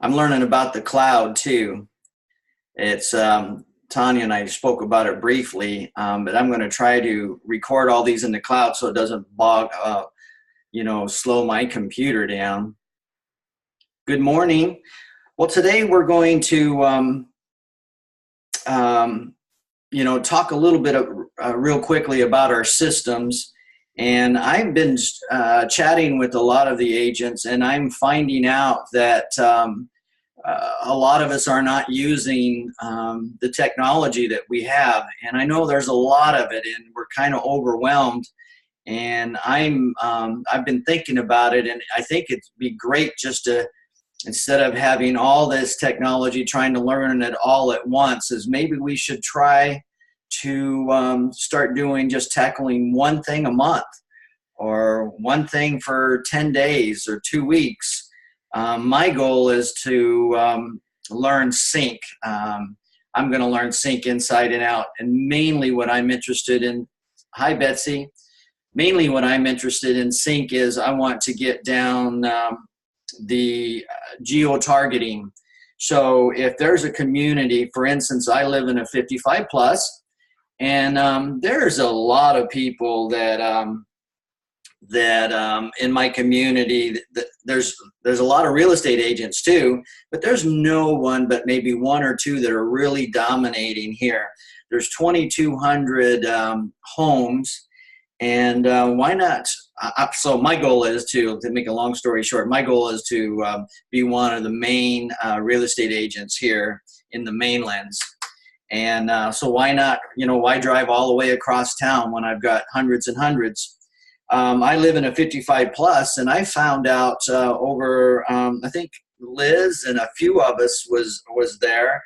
I'm learning about the cloud too. It's Tanya and I spoke about it briefly, but I'm going to try to record all these in the cloud so it doesn't slow my computer down. Good morning. Well, today we're going to, talk a little bit real quickly about our systems. And I've been chatting with a lot of the agents, and I'm finding out that a lot of us are not using the technology that we have. And I know there's a lot of it, and we're kind of overwhelmed. And I've been thinking about it, and I think it'd be great just to, instead of having all this technology, trying to learn it all at once, is maybe we should try to start doing just tackling one thing a month or one thing for 10 days or 2 weeks. My goal is to learn sync. I'm going to learn sync inside and out. And mainly what I'm interested in, hi Betsy, mainly what I'm interested in sync is I want to get down the geo-targeting. So if there's a community, for instance, I live in a 55 plus, and there's a lot of people that in my community, that there's a lot of real estate agents too, but there's no one but maybe one or two that are really dominating here. There's 2,200 homes. And why not? So my goal is to make a long story short, my goal is to be one of the main real estate agents here in the mainlands. And so why not, why drive all the way across town when I've got hundreds and hundreds? I live in a 55 plus, and I found out over, I think Liz and a few of us was there,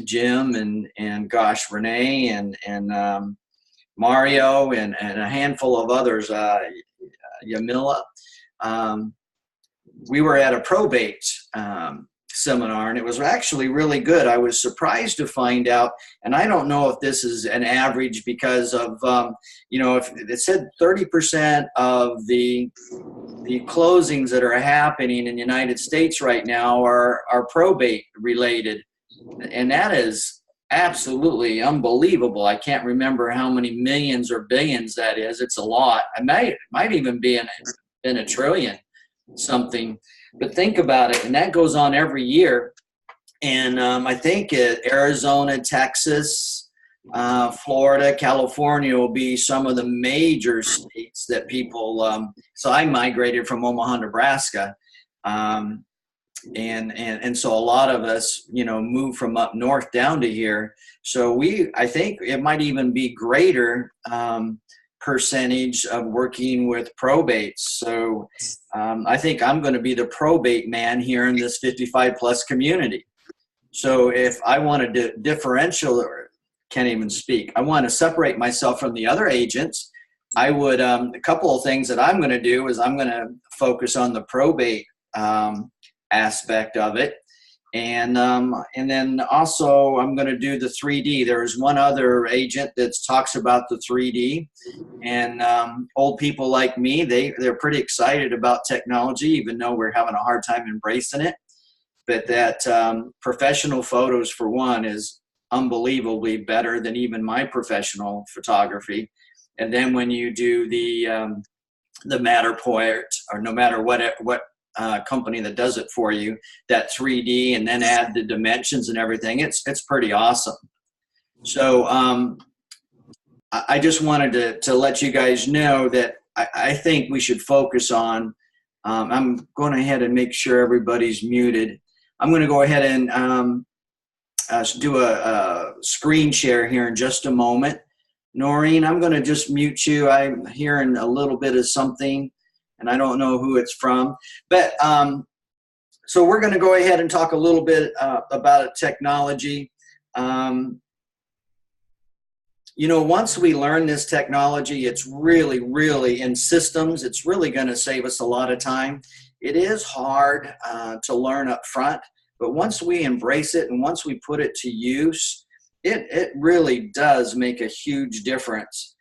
Jim and gosh, Renee and Mario and a handful of others, Yamila. We were at a probate seminar, and it was actually really good. I was surprised to find out, and I don't know if this is an average because of, if it said 30% of the closings that are happening in the United States right now are probate related, and that is absolutely unbelievable. I can't remember how many millions or billions that is. It's a lot. It might even be in a trillion something. But think about it, and that goes on every year. And I think Arizona, Texas, Florida, California will be some of the major states that people. So I migrated from Omaha, Nebraska. And so a lot of us, move from up north down to here. So I think it might even be greater percentage of working with probates. So I think I'm going to be the probate man here in this 55 plus community. So if I wanted to differential, or can't even speak, I want to separate myself from the other agents, I would, a couple of things that I'm going to do is I'm going to focus on the probate aspect of it, and then also I'm going to do the 3D. There's one other agent that talks about the 3D, and old people like me, they're pretty excited about technology, even though we're having a hard time embracing it. But that professional photos, for one, is unbelievably better than even my professional photography. And then when you do the Matterport, or no matter what company that does it for you, that 3D, and then add the dimensions and everything, it's pretty awesome. So I just wanted to let you guys know that I think we should focus on, I'm going ahead and make sure everybody's muted. I'm going to go ahead and do a screen share here in just a moment. Noreen, I'm going to just mute you. I'm hearing a little bit of something, and I don't know who it's from. But so we're going to go ahead and talk a little bit about technology. Once we learn this technology, it's really, really in systems, it's really going to save us a lot of time. It is hard to learn up front, but once we embrace it and once we put it to use, it really does make a huge difference.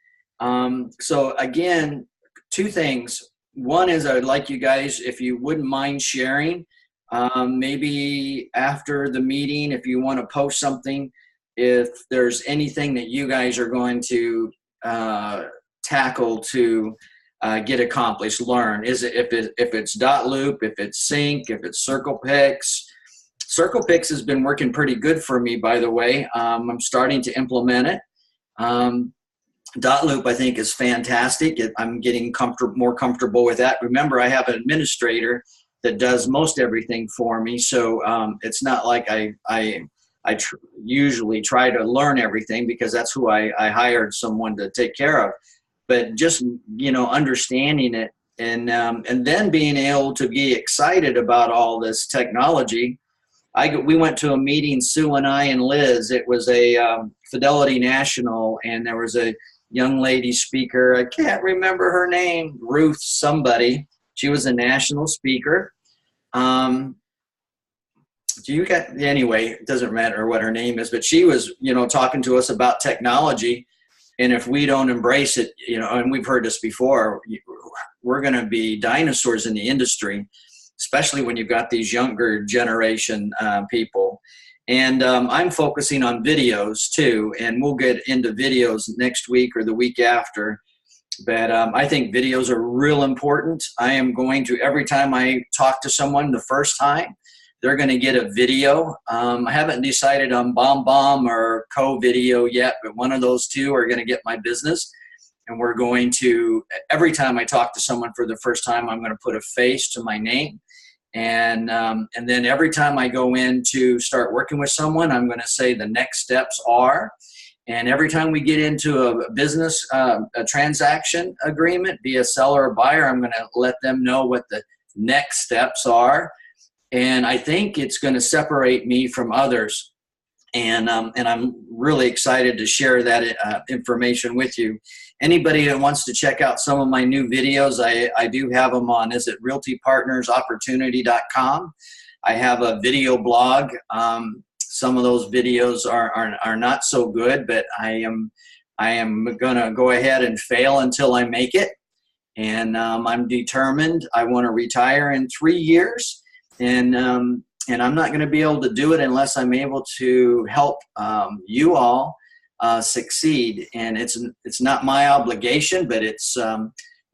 So again, two things. One is I would like you guys, if you wouldn't mind sharing Maybe after the meeting, if you want to post something, if there's anything that you guys are going to uh, tackle to get accomplished, learn. Is it if it's dot loop, if it's sync, if it's circle picks. Circle picks has been working pretty good for me, by the way. I'm starting to implement it. Um, dot loop, I think, is fantastic. I'm getting more comfortable with that. Remember, I have an administrator that does most everything for me, so it's not like I usually try to learn everything because that's who I hired someone to take care of. But just understanding it and then being able to be excited about all this technology. We went to a meeting, Sue and I and Liz. It was a Fidelity National, and there was a young lady speaker. I can't remember her name, Ruth somebody. She was a national speaker. Anyway, it doesn't matter what her name is, but she was, talking to us about technology. And if we don't embrace it, and we've heard this before, we're going to be dinosaurs in the industry, especially when you've got these younger generation people. And I'm focusing on videos too, and we'll get into videos next week or the week after. But I think videos are real important. I am going to, every time I talk to someone the first time, they're going to get a video. I haven't decided on BombBomb or Co-Video yet, but one of those two are going to get my business. And we're going to, every time I talk to someone for the first time, I'm going to put a face to my name. And then every time I go in to start working with someone, I'm going to say the next steps are. And every time we get into a business, a transaction agreement, be a seller or buyer, I'm going to let them know what the next steps are. And I think it's going to separate me from others. And I'm really excited to share that information with you. Anybody that wants to check out some of my new videos, I do have them on, realtypartnersopportunity.com. I have a video blog. Some of those videos are not so good, but I am going to go ahead and fail until I make it. And I'm determined. I want to retire in 3 years. And I'm not going to be able to do it unless I'm able to help you all succeed. And it's not my obligation, but it's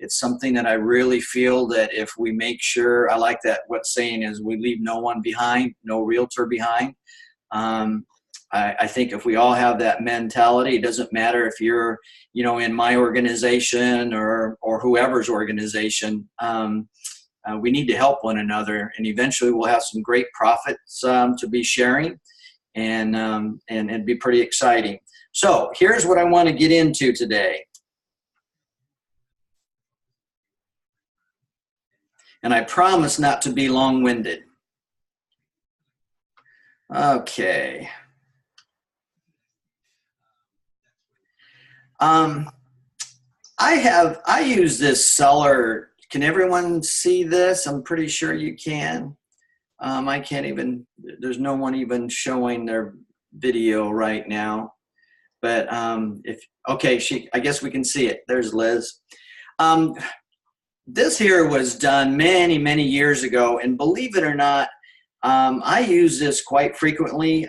something that I really feel that if we make sure, I like that what saying is, we leave no one behind, no realtor behind. I think if we all have that mentality, it doesn't matter if you're, in my organization or whoever's organization. We need to help one another, and eventually we'll have some great profits to be sharing, and it'd be pretty exciting. So here's what I want to get into today. And I promise not to be long-winded. Okay. I use this seller. Can everyone see this? I'm pretty sure you can. I can't even, there's no one even showing their video right now. But I guess we can see it. There's Liz. This here was done many, many years ago. And believe it or not, I use this quite frequently.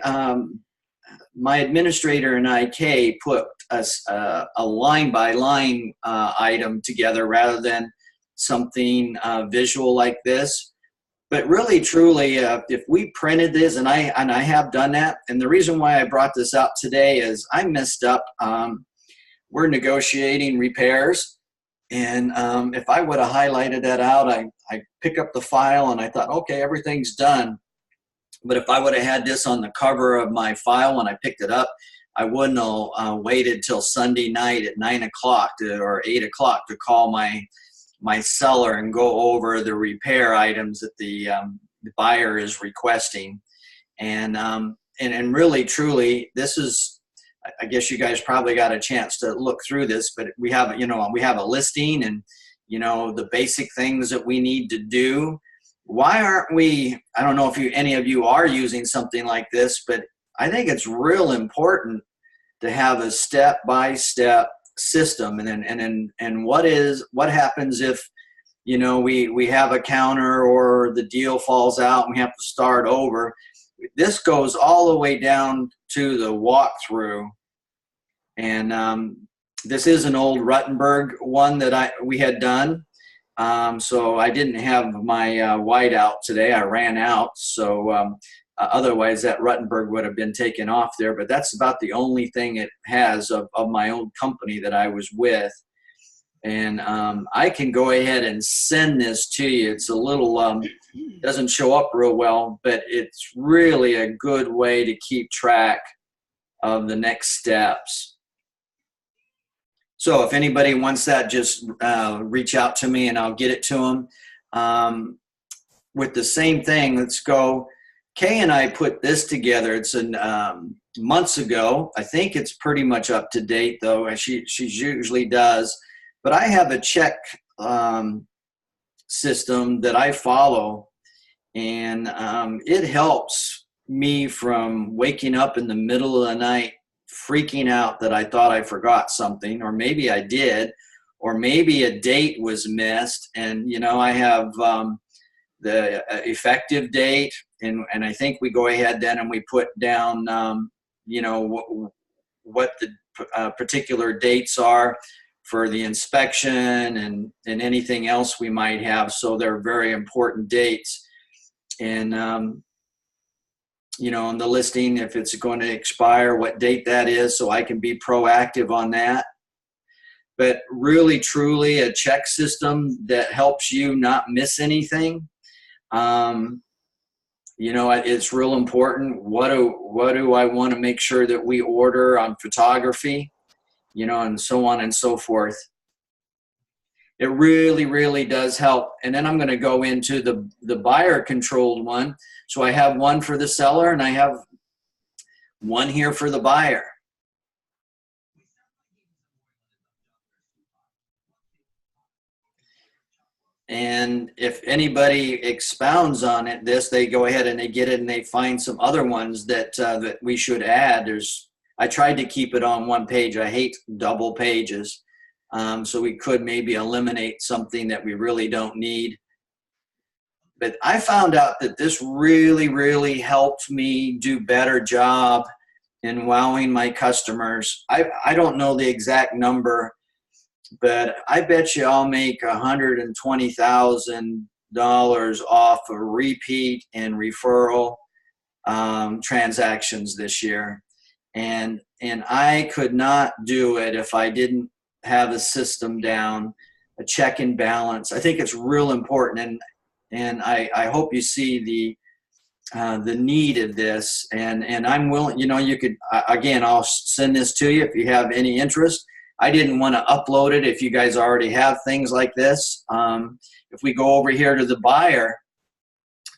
My administrator and I, Kay, put a line-by-line item together rather than something visual like this. But really, truly, if we printed this, and I have done that, and the reason why I brought this out today is I messed up. We're negotiating repairs, and if I would have highlighted that out, I pick up the file and I thought, okay, everything's done. But if I would have had this on the cover of my file when I picked it up, I wouldn't have waited till Sunday night at 9 o'clock or 8 o'clock to call my seller and go over the repair items that the buyer is requesting. And really, truly, this is, I guess you guys probably got a chance to look through this, but we have a listing and, the basic things that we need to do. Why aren't we, I don't know if any of you are using something like this, but I think it's real important to have a step-by-step system. And what happens if we have a counter or the deal falls out and we have to start over. This goes all the way down to the walkthrough. And this is an old Ruttenberg one that we had done. So I didn't have my white out today. I ran out. So otherwise that Ruttenberg would have been taken off there. But that's about the only thing it has of my old company that I was with. And I can go ahead and send this to you. It's a little, doesn't show up real well, but it's really a good way to keep track of the next steps. So if anybody wants that, just reach out to me and I'll get it to them. With the same thing, let's go. Kay and I put this together. It's months ago. I think it's pretty much up to date, though, as she usually does. But I have a check system that I follow, and it helps me from waking up in the middle of the night freaking out that I thought I forgot something, or maybe I did, or maybe a date was missed. And, I have the effective date, and I think we go ahead then and we put down, what the particular dates are for the inspection and anything else we might have. So they're very important dates. And, on the listing, if it's going to expire, what date that is, so I can be proactive on that. But really, truly, a check system that helps you not miss anything. It's real important. What do I want to make sure that we order on photography? And so on and so forth. It really, really does help. And then I'm going to go into the buyer controlled one. So I have one for the seller and I have one here for the buyer. And if anybody expounds on it, they go ahead and they get it and they find some other ones that we should add. I tried to keep it on one page. I hate double pages. So we could maybe eliminate something that we really don't need. But I found out that this really, really helped me do better job in wowing my customers. I don't know the exact number, but I bet you I'll make $120,000 off of repeat and referral transactions this year. And I could not do it if I didn't have a system down, a check and balance. I think it's real important, and I hope you see the need of this. And I'm willing. You could again, I'll send this to you if you have any interest. I didn't want to upload it if you guys already have things like this. If we go over here to the buyer,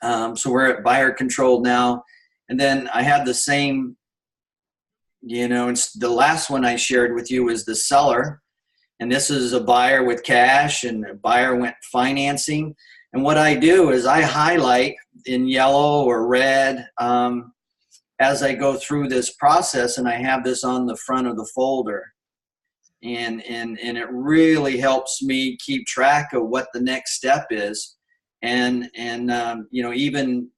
so we're at buyer controlled now, and then I have the same. It's the last one I shared with you is the seller. And this is a buyer with cash, and a buyer went financing. And what I do is I highlight in yellow or red as I go through this process, and I have this on the front of the folder. And it really helps me keep track of what the next step is. And even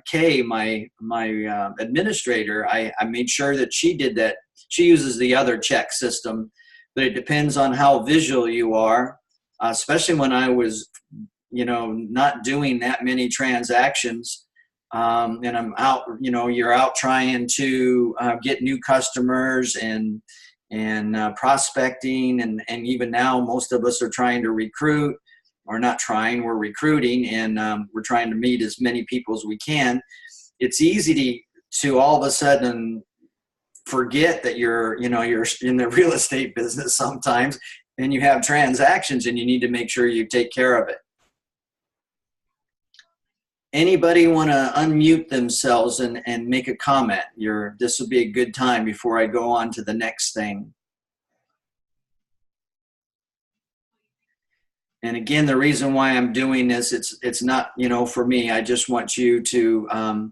Kay, my administrator, I made sure that she did that. She uses the other check system. But it depends on how visual you are, especially when I was, not doing that many transactions. And I'm out, you're out trying to get new customers and prospecting. And even now, most of us are trying to recruit, or not trying, we're recruiting, and we're trying to meet as many people as we can. It's easy to all of a sudden forget that you're in the real estate business sometimes, and you have transactions and you need to make sure you take care of it. Anybody want to unmute themselves and make a comment? This will be a good time before I go on to the next thing. And again, the reason why I'm doing this, it's not, for me. I just want you to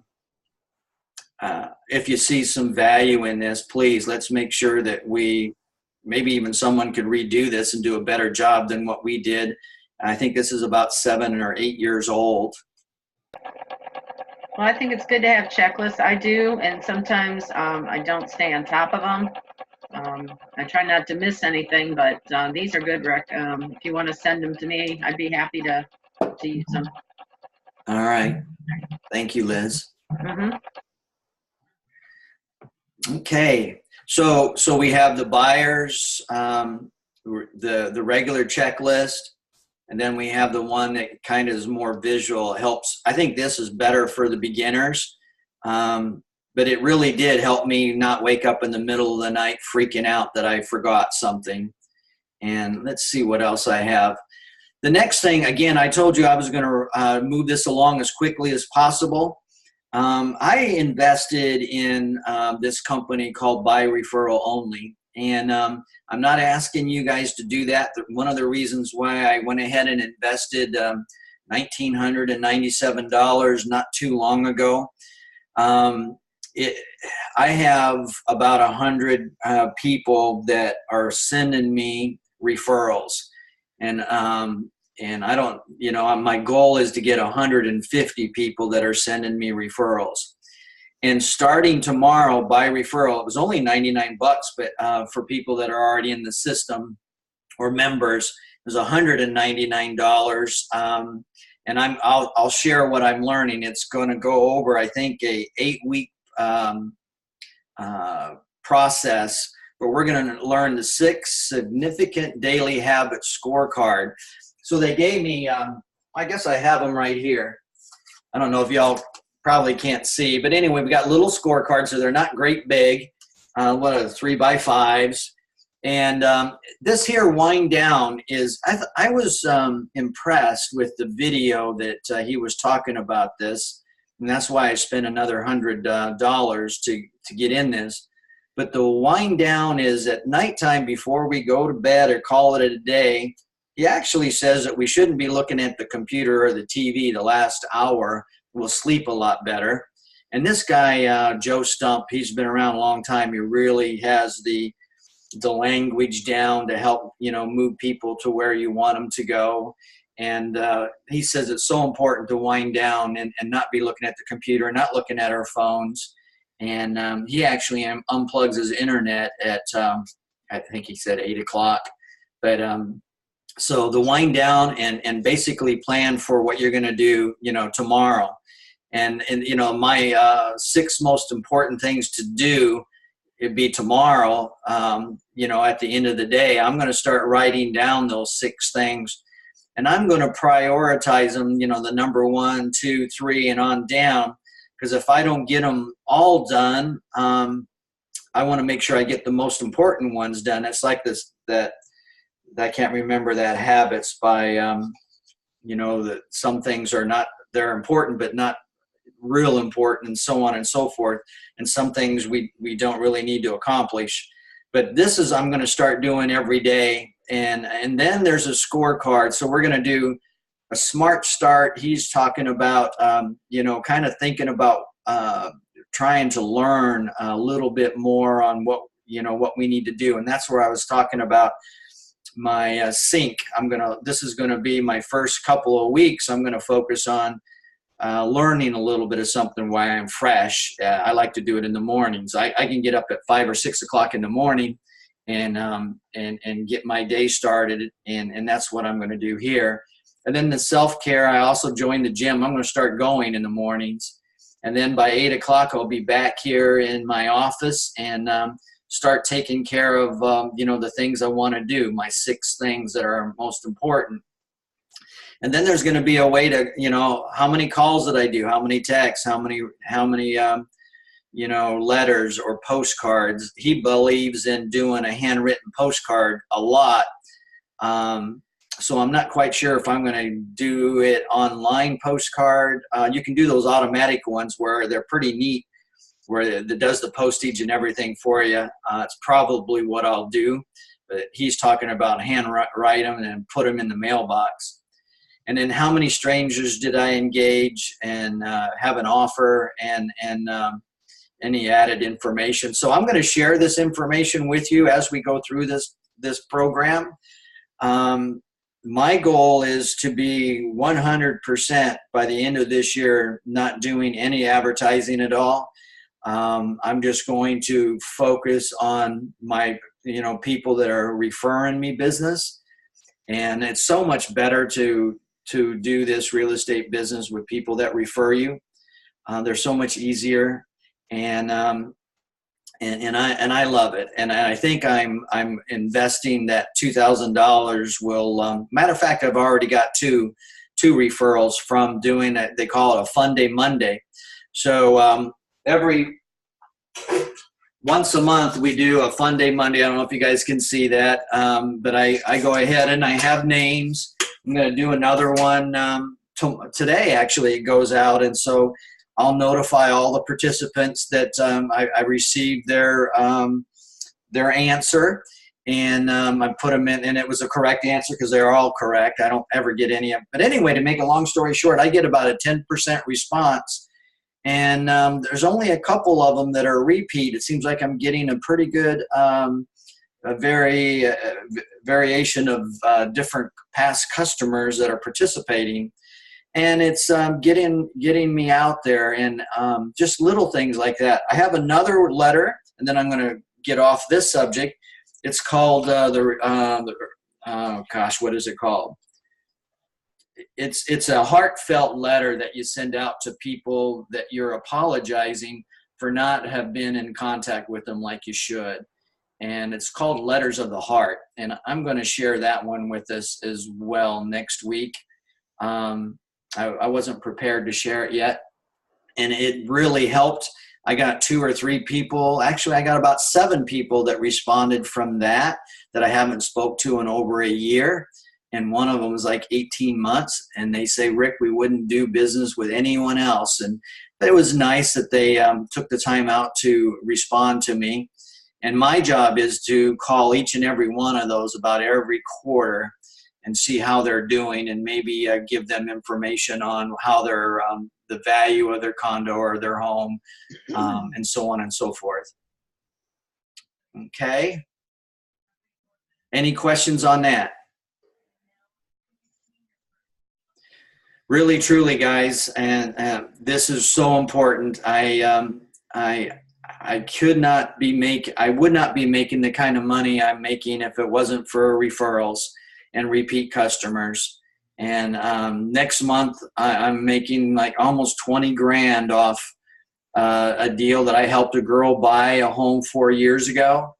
if you see some value in this, please, let's make sure that maybe even someone could redo this and do a better job than what we did. I think this is about 7 or 8 years old. Well, I think it's good to have checklists. I do, and sometimes I don't stay on top of them. I try not to miss anything, but these are good, Rick. If you want to send them to me, I'd be happy to use them. All right. Thank you, Liz. Mm-hmm. Okay. So we have the buyers, the regular checklist, and then we have the one that kind of is more visual, helps. I think this is better for the beginners, but it really did help me not wake up in the middle of the night freaking out that I forgot something. And let's see what else I have. The next thing, again, I told you I was going to move this along as quickly as possible. I invested in this company called Buy Referral Only. And I'm not asking you guys to do that. One of the reasons why I went ahead and invested $1,997 not too long ago. I have about 100 people that are sending me referrals. And I don't, my goal is to get 150 people that are sending me referrals. And starting tomorrow, by referral, it was only 99 bucks, but for people that are already in the system or members, it was $199. And I'll share what I'm learning. It's going to go over, I think, a 8-week process, but we're going to learn the 6 significant daily habit scorecard. So they gave me, I guess I have them right here. I don't know if y'all probably can't see, but anyway, we got little scorecards, so they're not great big. What are the 3x5s? And this here wind down is, I was impressed with the video that he was talking about this, and that's why I spent another $100 to get in this. But the wind down is at nighttime before we go to bed or call it a day. He actually says that we shouldn't be looking at the computer or the TV the last hour. We'll sleep a lot better. And this guy, Joe Stump, he's been around a long time. He really has the language down to help, move people to where you want them to go. And he says it's so important to wind down and not be looking at the computer, not looking at our phones. And he actually unplugs his internet at, I think he said 8 o'clock. But so the wind down and basically plan for what you're going to do, tomorrow. And my 6 most important things to do, it'd be tomorrow, at the end of the day, I'm going to start writing down those 6 things. And I'm going to prioritize them, the number 1, 2, 3, and on down. Because if I don't get them all done, I want to make sure I get the most important ones done. It's like this, that I can't remember that habits by, that some things are not, they're important, but not real important, and so on and so forth. And some things we don't really need to accomplish. But this is, I'm going to start doing every day. And then there's a scorecard. So we're going to do a smart start. He's talking about, kind of thinking about trying to learn a little bit more on what we need to do. And that's where I was talking about my sync. This is going to be my first couple of weeks. I'm going to focus on learning a little bit of something while I'm fresh. I like to do it in the mornings. I can get up at 5 or 6 o'clock in the morning and get my day started. And that's what I'm going to do here. And then the self-care, I also joined the gym. I'm going to start going in the mornings. And then by 8 o'clock, I'll be back here in my office and start taking care of, the things I want to do, my 6 things that are most important. And then there's going to be a way to, how many calls did I do? How many texts? How many letters or postcards? He believes in doing a handwritten postcard a lot. So I'm not quite sure if I'm going to do it online postcard. You can do those automatic ones where they're pretty neat, where it does the postage and everything for you. It's probably what I'll do. But he's talking about handwrite them and put them in the mailbox. And then how many strangers did I engage and have an offer and any added information. So I'm going to share this information with you as we go through this program. my goal is to be 100% by the end of this year, not doing any advertising at all. I'm just going to focus on my, people that are referring me business. And it's so much better to do this real estate business with people that refer you. They're so much easier, and I love it. And I think I'm investing that $2,000 will. Matter of fact, I've already got two referrals from doing it. They call it a Fun Day Monday. So every once a month we do a Fun Day Monday. I don't know if you guys can see that, but I go ahead and I have names. I'm going to do another one today. Actually, it goes out, and so I'll notify all the participants that I received their answer, and I put them in, and it was a correct answer because they're all correct. I don't ever get any of them. But anyway, to make a long story short, I get about a 10% response, and there's only a couple of them that are repeat. It seems like I'm getting a pretty good variation of different past customers that are participating. And it's getting me out there, and just little things like that. I have another letter, and then I'm going to get off this subject. It's called what is it called? It's a heartfelt letter that you send out to people that you're apologizing for not have been in contact with them like you should. And it's called Letters of the Heart. And I'm going to share that one with us as well next week. I wasn't prepared to share it yet, and it really helped. I got 2 or 3 people. Actually, I got about 7 people that responded from that I haven't spoke to in over a year, and one of them was like 18 months, and they say, Rick, we wouldn't do business with anyone else. And it was nice that they took the time out to respond to me. And my job is to call each and every one of those about every quarter and see how they're doing, and maybe give them information on how they're the value of their condo or their home, and so on and so forth. Okay. Any questions on that? Really, truly, guys, and this is so important. I would not be making the kind of money I'm making if it wasn't for referrals and repeat customers. And next month I'm making like almost 20 grand off a deal that I helped a girl buy a home 4 years ago,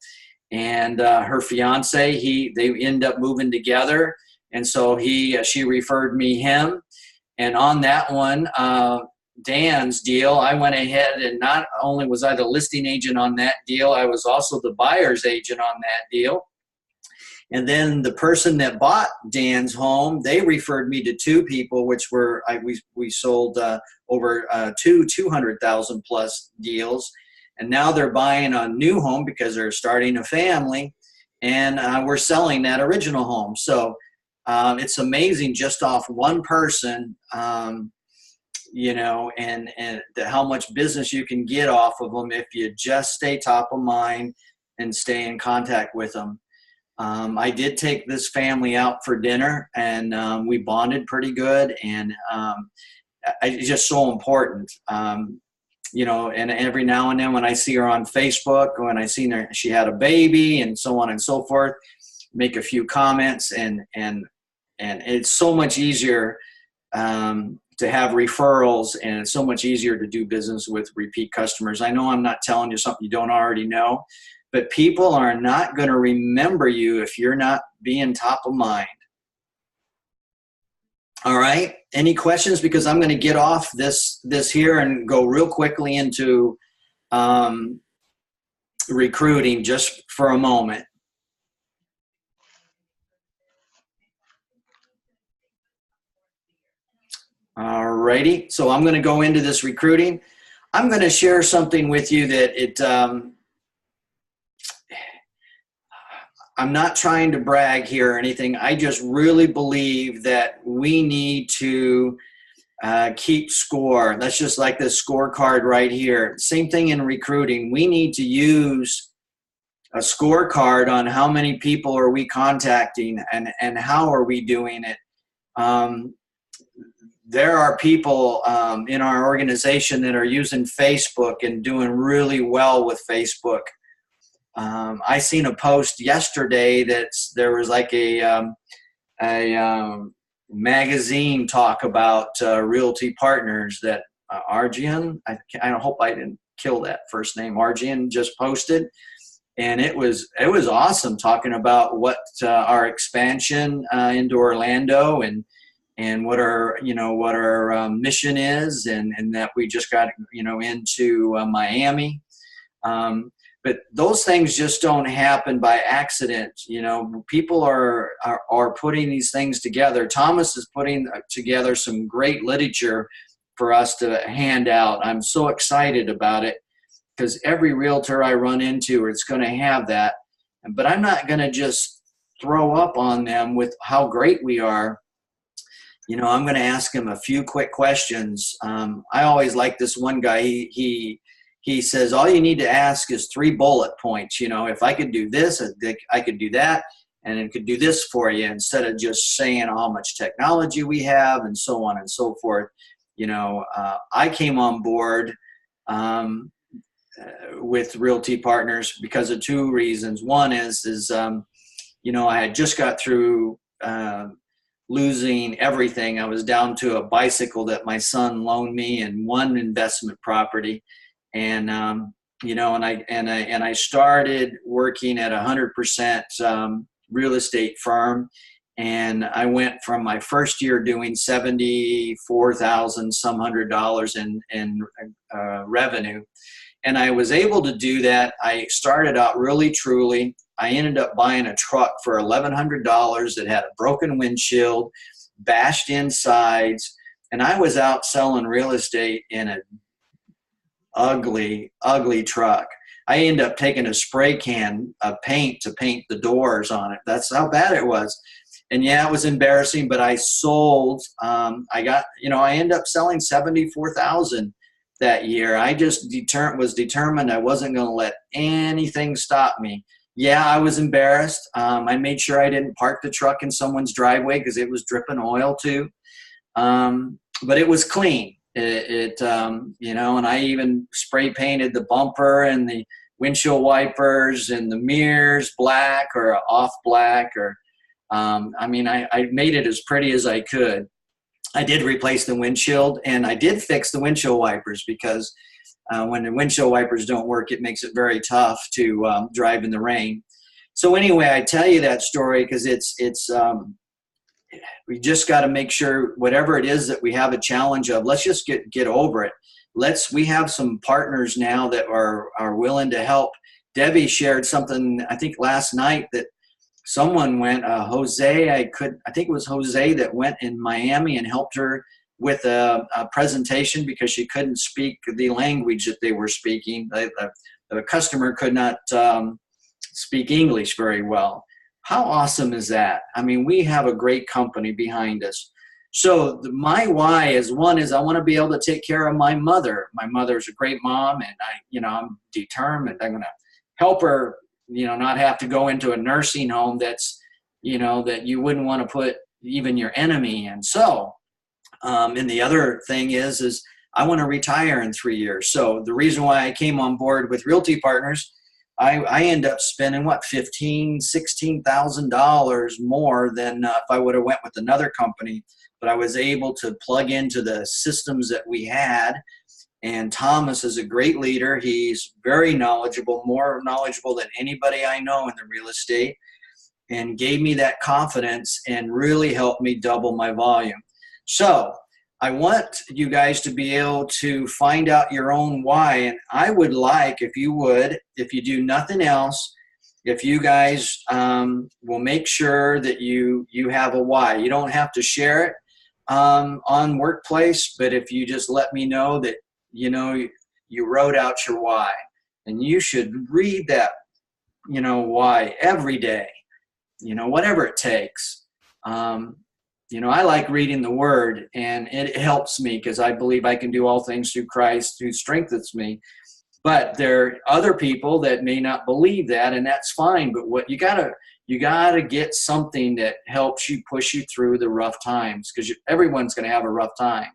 and her fiance, they end up moving together, and so she referred me him. And on that one, Dan's deal, I went ahead, and not only was I the listing agent on that deal, I was also the buyer's agent on that deal. And then the person that bought Dan's home, they referred me to 2 people, which were we sold over 200,000 plus deals. And now they're buying a new home because they're starting a family, and we're selling that original home. So it's amazing just off one person, and how much business you can get off of them if you just stay top of mind and stay in contact with them. I did take this family out for dinner, and we bonded pretty good, and it's just so important. And every now and then when I see her on Facebook, when I seen her, she had a baby and so on and so forth, make a few comments, and it's so much easier to have referrals, and it's so much easier to do business with repeat customers. I know I'm not telling you something you don't already know, but people are not going to remember you if you're not being top of mind. All right. Any questions? Because I'm going to get off this here and go real quickly into recruiting just for a moment. All righty. So I'm going to go into this recruiting. I'm going to share something with you that I'm not trying to brag here or anything. I just really believe that we need to keep score. That's just like this scorecard right here. Same thing in recruiting. We need to use a scorecard on how many people are we contacting and how are we doing it. There are people in our organization that are using Facebook and doing really well with Facebook. I seen a post yesterday that there was like a magazine talk about Realty Partners that Arjun, I hope I didn't kill that first name, Arjun just posted. And it was awesome, talking about what our expansion into Orlando and what our mission is, and that we just got into Miami. But those things just don't happen by accident. People are putting these things together. Thomas is putting together some great literature for us to hand out. I'm so excited about it, because every realtor I run into is going to have that. But I'm not going to just throw up on them with how great we are. I'm going to ask them a few quick questions. I always like this one guy. He says, all you need to ask is 3 bullet points. If I could do this, I could do that, and it could do this for you, instead of just saying how much technology we have and so on and so forth. I came on board with Realty Partners because of 2 reasons. One is I had just got through losing everything. I was down to a bicycle that my son loaned me and 1 investment property. And, and I started working at 100% real estate firm. And I went from my first year doing $74,000 some $100 in revenue. And I was able to do that. I started out really truly. I ended up buying a truck for $1,100 that had a broken windshield, bashed insides, and I was out selling real estate in an ugly, ugly truck. I ended up taking a spray can of paint to paint the doors on it. That's how bad it was. And yeah, it was embarrassing, but I sold. I ended up selling $74,000 that year. I just was determined I wasn't going to let anything stop me. Yeah, I was embarrassed. I made sure I didn't park the truck in someone's driveway because it was dripping oil too. But it was clean. And I even spray painted the bumper and the windshield wipers and the mirrors black or off black, or I made it as pretty as I could. I did replace the windshield, and I did fix the windshield wipers, because when the windshield wipers don't work, it makes it very tough to drive in the rain. So anyway, I tell you that story because we just got to make sure whatever it is that we have a challenge of, let's just get over it. We have some partners now that are willing to help. Debbie shared something, I think last night, that someone went, Jose, I think it was Jose that went in Miami and helped her with a presentation because she couldn't speak the language that they were speaking. The customer could not speak English very well. How awesome is that? I mean, we have a great company behind us. So my why is, one is I want to be able to take care of my mother. My mother's a great mom, and I'm determined. I'm going to help her, not have to go into a nursing home that's, that you wouldn't want to put even your enemy in. So, and the other thing is I want to retire in 3 years. So the reason why I came on board with Realty Partners, I end up spending $16,000 more than if I would have went with another company. But I was able to plug into the systems that we had. And Thomas is a great leader. He's very knowledgeable, more knowledgeable than anybody I know in the real estate, and gave me that confidence and really helped me double my volume. So I want you guys to be able to find out your own why. And I would like, if you do nothing else, if you guys will make sure that you have a why. You don't have to share it on Workplace, but if you just let me know that, you wrote out your why. And you should read that, why every day, whatever it takes. I like reading the Word, and it helps me because I believe I can do all things through Christ who strengthens me. But there are other people that may not believe that, and that's fine. But what you gotta get something that helps you push you through the rough times, because everyone's going to have a rough time.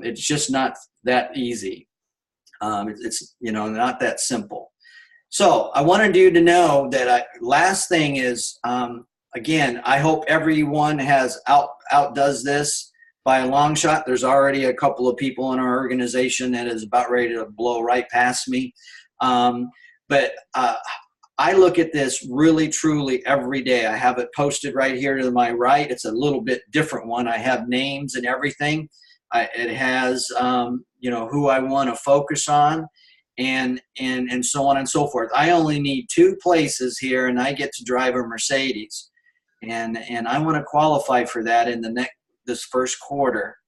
It's just not that easy. It's not that simple. So I wanted you to know that last thing is, again, I hope everyone outdoes this by a long shot. There's already a couple of people in our organization that is about ready to blow right past me. But I look at this really, truly every day. I have it posted right here to my right. It's a little bit different one. I have names and everything. It has, who I want to focus on, and so on and so forth. I only need 2 places here, and I get to drive a Mercedes, and I want to qualify for that in this first quarter.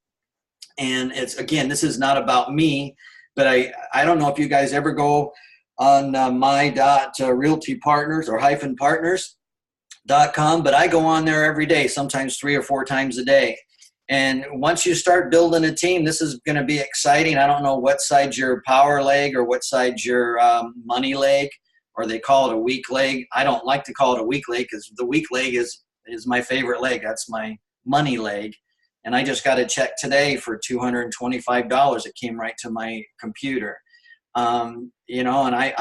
And it's, again, this is not about me, but I don't know if you guys ever go on Realty Partners or -partners.com, but I go on there every day, sometimes 3 or 4 times a day. And once you start building a team, this is going to be exciting. I don't know what side's your power leg or what side's your money leg, or they call it a weak leg. I don't like to call it a weak leg, because the weak leg is my favorite leg. That's my money leg. And I just got a check today for $225. It came right to my computer. And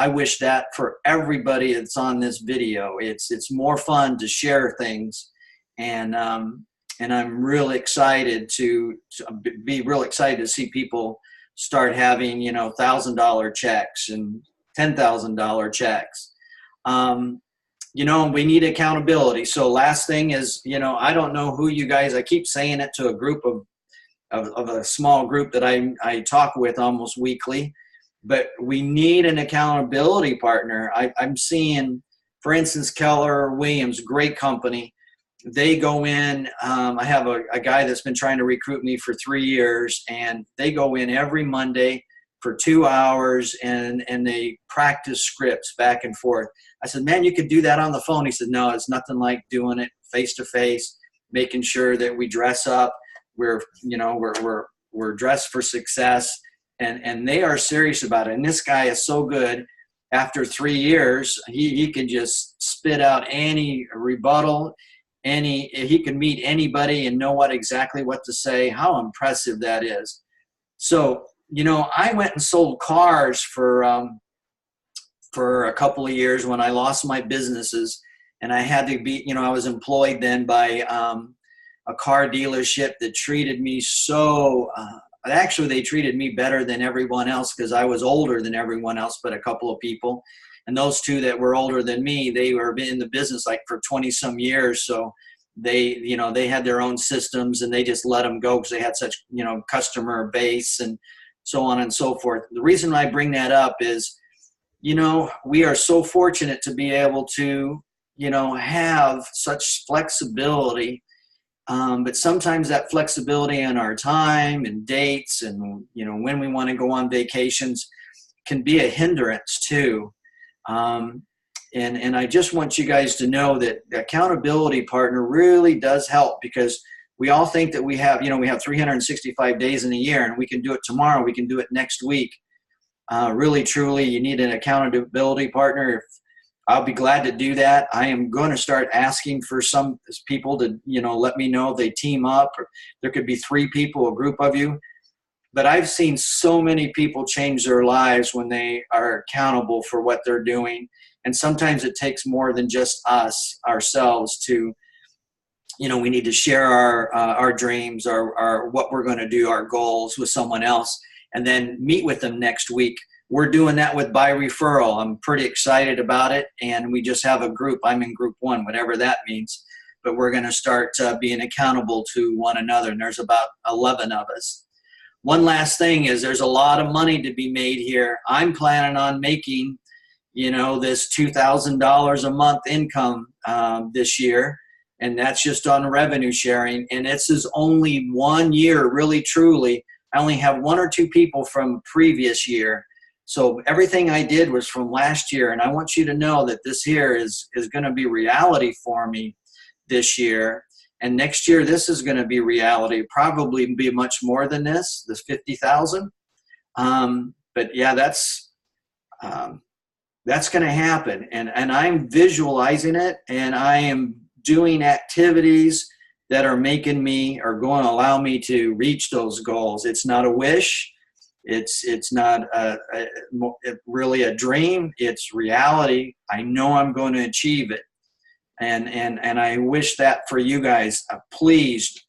I wish that for everybody that's on this video. It's more fun to share things, and I'm really excited to be real excited to see people start having, $1,000 checks and $10,000 checks. We need accountability. So last thing is, I don't know who you guys, I keep saying it to a group of a small group that I talk with almost weekly, but we need an accountability partner. I'm seeing, for instance, Keller Williams, great company. They go in, I have a guy that's been trying to recruit me for 3 years, and they go in every Monday for 2 hours, and they practice scripts back and forth. I said, man, you could do that on the phone. He said, no, it's nothing like doing it face to face, making sure that we dress up. We're dressed for success, and they are serious about it. And this guy is so good. After 3 years, he can just spit out any rebuttal. He can meet anybody and know exactly what to say. How impressive that is. So, I went and sold cars for a couple of years when I lost my businesses, and I had to be, I was employed then by a car dealership that treated me actually they treated me better than everyone else, because I was older than everyone else but a couple of people. And those 2 that were older than me, they were in the business like for 20 some years. So they had their own systems, and they just let them go because they had such, customer base and so on and so forth. The reason I bring that up is, we are so fortunate to be able to, have such flexibility. But sometimes that flexibility in our time and dates and, when we want to go on vacations can be a hindrance too. And I just want you guys to know that the accountability partner really does help, because we all think that we have 365 days in a year, and we can do it tomorrow. We can do it next week. Really, truly, you need an accountability partner. I'll be glad to do that. I am going to start asking for some people to, let me know if they team up, or there could be 3 people, a group of you. But I've seen so many people change their lives when they are accountable for what they're doing. And sometimes it takes more than just ourselves to, we need to share our dreams, our what we're going to do, our goals with someone else, and then meet with them next week. We're doing that with by referral. I'm pretty excited about it. And we just have a group. I'm in group 1, whatever that means. But we're going to start being accountable to one another. And there's about 11 of us. One last thing is, there's a lot of money to be made here. I'm planning on making, this $2,000 a month income this year. And that's just on revenue sharing. And this is only 1 year, really, truly. I only have 1 or 2 people from previous year. So everything I did was from last year. And I want you to know that this year is going to be reality for me this year. And next year, this is going to be reality, probably be much more than this 50,000. But yeah, that's That's going to happen. And I'm visualizing it, and I am doing activities that are making me, or going to allow me to reach those goals. It's not a wish. It's not really a dream. It's reality. I know I'm going to achieve it. And I wish that for you guys. Please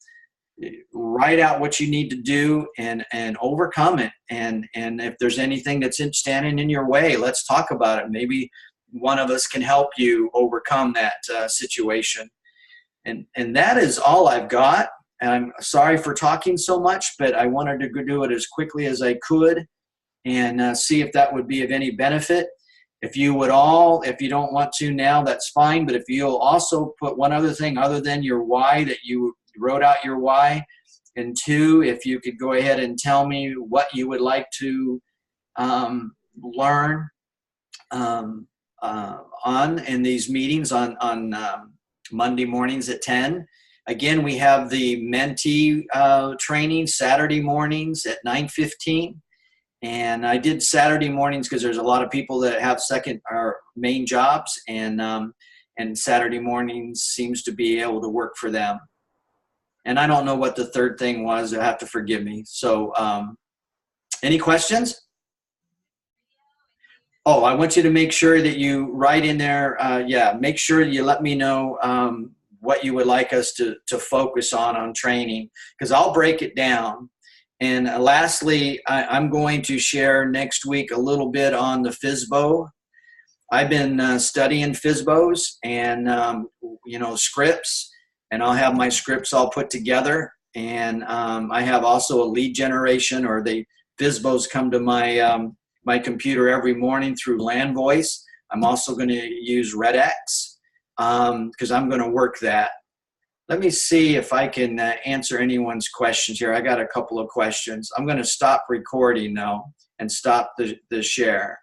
write out what you need to do and overcome it. And if there's anything that's standing in your way, let's talk about it. Maybe one of us can help you overcome that situation. And that is all I've got. And I'm sorry for talking so much, but I wanted to do it as quickly as I could and see if that would be of any benefit. If you don't want to now, that's fine. But if you'll also put one other thing other than your why, that you wrote out your why, and 2, if you could go ahead and tell me what you would like to learn on in these meetings on Monday mornings at 10. Again, we have the mentee training Saturday mornings at 9:15. And I did Saturday mornings because there's a lot of people that have second or main jobs, and Saturday mornings seems to be able to work for them. And I don't know what the third thing was. You'll have to forgive me. So any questions? Oh, I want you to make sure that you write in there. Make sure you let me know what you would like us to focus on training, because I'll break it down. And lastly, I'm going to share next week a little bit on the FSBO. I've been studying FSBOs and, scripts, and I'll have my scripts all put together. And I have also a lead generation, or the FSBOs come to my computer every morning through Land Voice. I'm also going to use RedX because I'm going to work that. Let me see if I can answer anyone's questions here. I got a couple of questions. I'm going to stop recording now and stop the share.